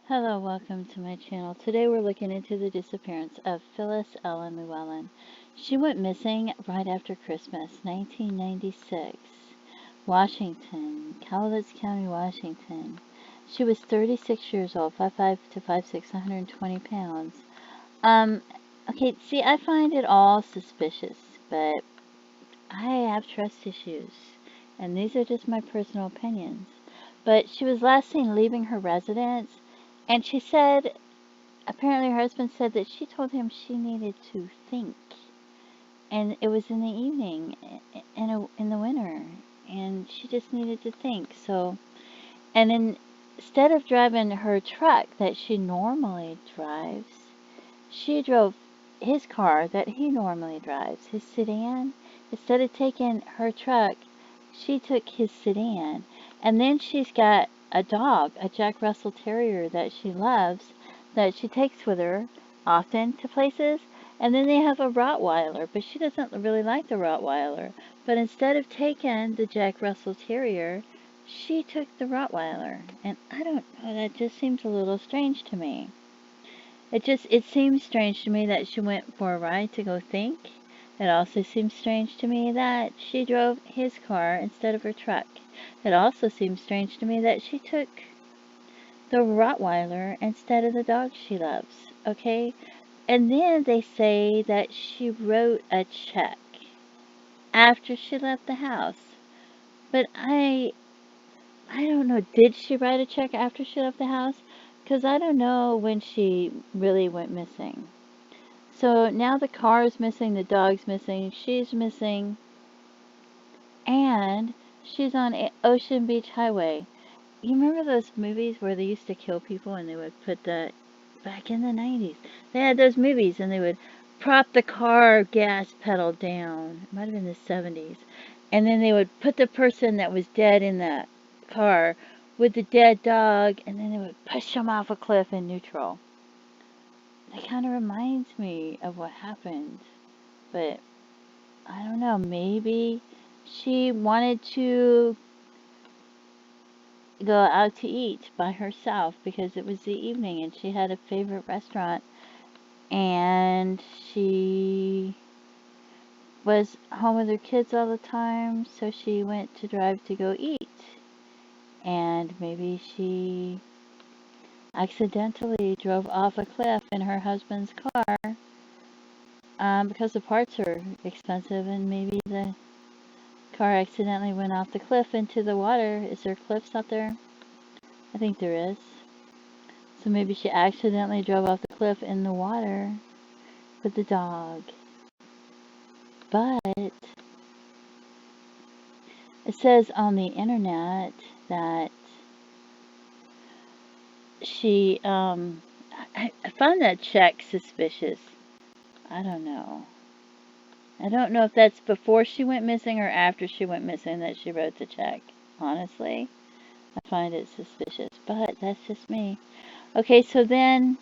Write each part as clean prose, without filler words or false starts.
Hello, welcome to my channel. Today we're looking into the disappearance of Phyllis Ellen Lewellen. She went missing right after Christmas, 1996, Washington, Cowlitz County, Washington. She was 36 years old, 5'5" to 5'6", 120 pounds. Okay, see, I find it all suspicious, but I have trust issues, and these are just my personal opinions. But she was last seen leaving her residence, and she said, apparently her husband said that she told him she needed to think. And it was in the evening, in the winter, and she just needed to think. So, and instead of driving her truck that she normally drives, she drove his car that he normally drives, his sedan. Instead of taking her truck, she took his sedan. And then she's got a dog, a Jack Russell Terrier that she loves, that she takes with her often to places. And then they have a Rottweiler, but she doesn't really like the Rottweiler. But instead of taking the Jack Russell Terrier, she took the Rottweiler. And I don't know, that just seems a little strange to me. It seems strange to me that she went for a ride to go think. It also seems strange to me that she drove his car instead of her truck. It also seems strange to me that she took the Rottweiler instead of the dog she loves. Okay? And then they say that she wrote a check after she left the house. But I don't know. Did she write a check after she left the house? Because I don't know when she really went missing. So now the car is missing, the dog's missing, she's missing, and she's on Ocean Beach Highway. You remember those movies where they used to kill people and they would put back in the 90s, they had those movies and they would prop the car gas pedal down. It might have been the 70s. And then they would put the person that was dead in the car with the dead dog, and then they would push them off a cliff in neutral. That kind of reminds me of what happened, but I don't know, maybe she wanted to go out to eat by herself because it was the evening and she had a favorite restaurant, and she was home with her kids all the time, so she went to drive to go eat. And maybe she accidentally drove off a cliff in her husband's car because the parts are expensive, and maybe the car accidentally went off the cliff into the water. Is there cliffs out there? I think there is. So maybe she accidentally drove off the cliff in the water with the dog. But it says on the internet that she, I found that check suspicious. I don't know. I don't know if that's before she went missing or after she went missing that she wrote the check. Honestly, I find it suspicious, but that's just me. Okay, so then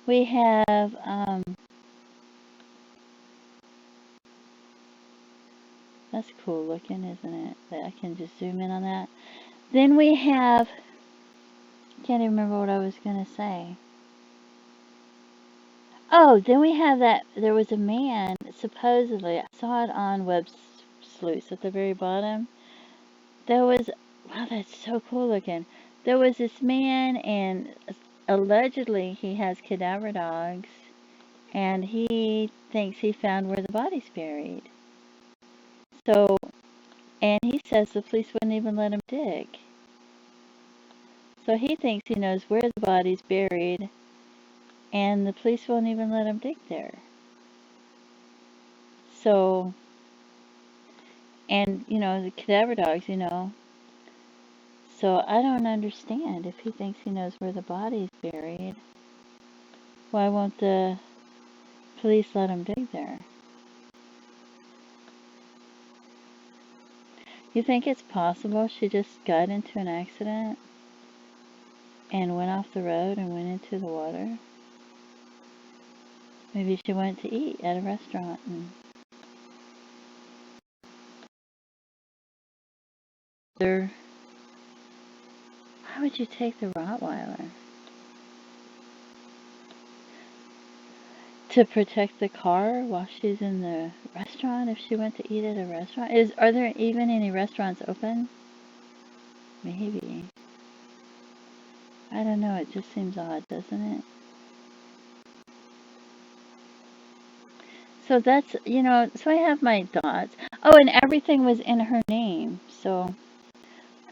we have, that's cool looking, isn't it? That I can just zoom in on that. Then we have, can't even remember what I was going to say. Oh, then we have that, there was a man, supposedly, I saw it on Web Sleuths at the very bottom. There was, wow, that's so cool looking. There was this man, and allegedly he has cadaver dogs, and he thinks he found where the body's buried. So, and he says the police wouldn't even let him dig. So he thinks he knows where the body's buried, and the police won't even let him dig there. So, and, the cadaver dogs, So I don't understand. If he thinks he knows where the body's buried, why won't the police let him dig there? You think it's possible she just got into an accident and went off the road and went into the water? Maybe she went to eat at a restaurant and Why would you take the Rottweiler? To protect the car while she's in the restaurant, if she went to eat at a restaurant? Are there even any restaurants open? Maybe. I don't know, it just seems odd, doesn't it? So that's, so I have my thoughts. Oh, and everything was in her name. So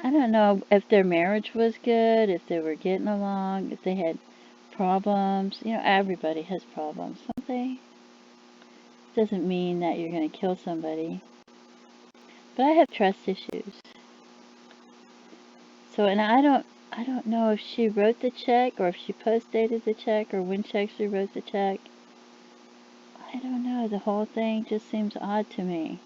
I don't know if their marriage was good, if they were getting along, if they had problems. Everybody has problems, don't they? Doesn't mean that you're going to kill somebody. But I have trust issues. So, and I don't know if she wrote the check or if she post-dated the check or when she wrote the check. I don't know. The whole thing just seems odd to me.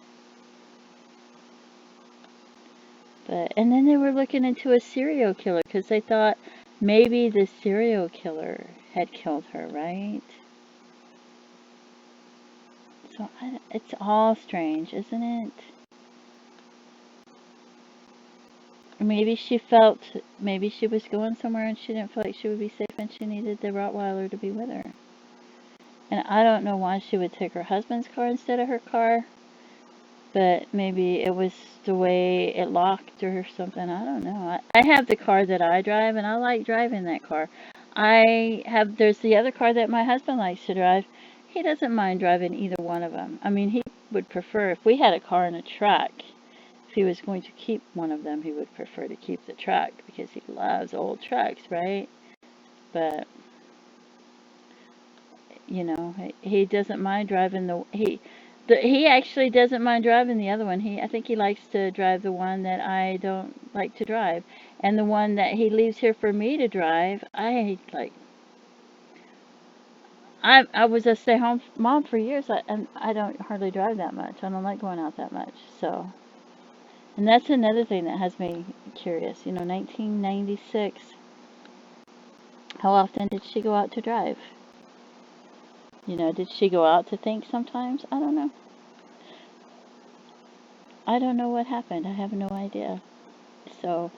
And then they were looking into a serial killer because they thought maybe the serial killer had killed her, right? So it's all strange, isn't it? Maybe she was going somewhere and she didn't feel like she would be safe and she needed the Rottweiler to be with her. And I don't know why she would take her husband's car instead of her car, but maybe it was the way it locked or something. I don't know. I have the car that I drive and I like driving that car. There's the other car that my husband likes to drive. He doesn't mind driving either one of them. I mean, he would prefer, if we had a car and a truck, if he was going to keep one of them, he would prefer to keep the truck because he loves old trucks, right? But, he doesn't mind driving he actually doesn't mind driving the other one. I think he likes to drive the one that I don't like to drive. And the one that he leaves here for me to drive, I was a stay-home mom for years, and I don't hardly drive that much. I don't like going out that much, so. And that's another thing that has me curious. 1996. How often did she go out to drive? Did she go out to think sometimes? I don't know. I don't know what happened. I have no idea. So,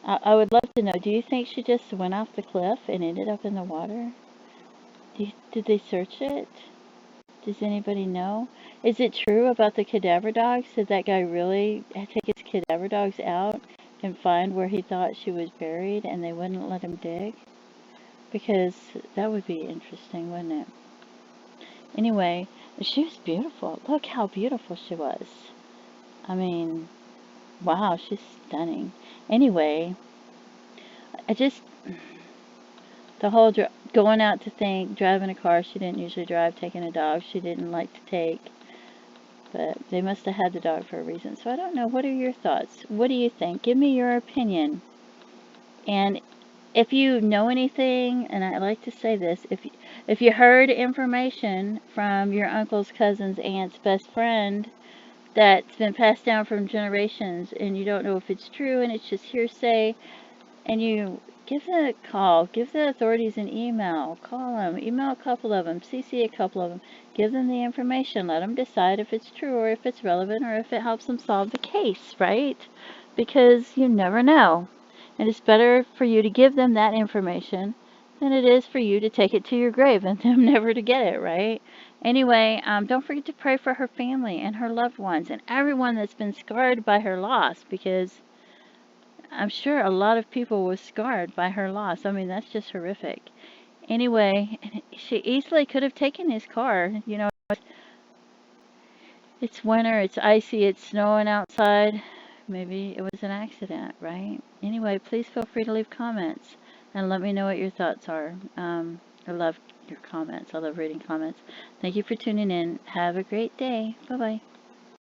I would love to know. Do you think she just went off the cliff and ended up in the water? Did they search it? Does anybody know? Is it true about the cadaver dogs? Did that guy really take his cadaver dogs out and find where he thought she was buried and they wouldn't let him dig? Because that would be interesting, wouldn't it? Anyway, she was beautiful. Look how beautiful she was. I mean, wow, she's stunning. Anyway, the whole going out to think, driving a car she didn't usually drive, taking a dog she didn't like to take. But they must have had the dog for a reason. So I don't know. What are your thoughts? What do you think? Give me your opinion. And if you know anything, and I like to say this, if you heard information from your uncle's, cousin's, aunt's best friend that's been passed down from generations and you don't know if it's true and it's just hearsay, and you give them a call, give the authorities an email, call them, email a couple of them, CC a couple of them, give them the information, let them decide if it's true or if it's relevant or if it helps them solve the case, right? Because you never know. And it's better for you to give them that information than it is for you to take it to your grave and them never to get it, right? Anyway, don't forget to pray for her family and her loved ones and everyone that's been scarred by her loss, because I'm sure a lot of people were scarred by her loss. I mean, that's just horrific. Anyway, she easily could have taken his car. It's winter, it's icy, it's snowing outside. Maybe it was an accident, right? Anyway, please feel free to leave comments and let me know what your thoughts are. I love your comments. I love reading comments. Thank you for tuning in. Have a great day. Bye-bye.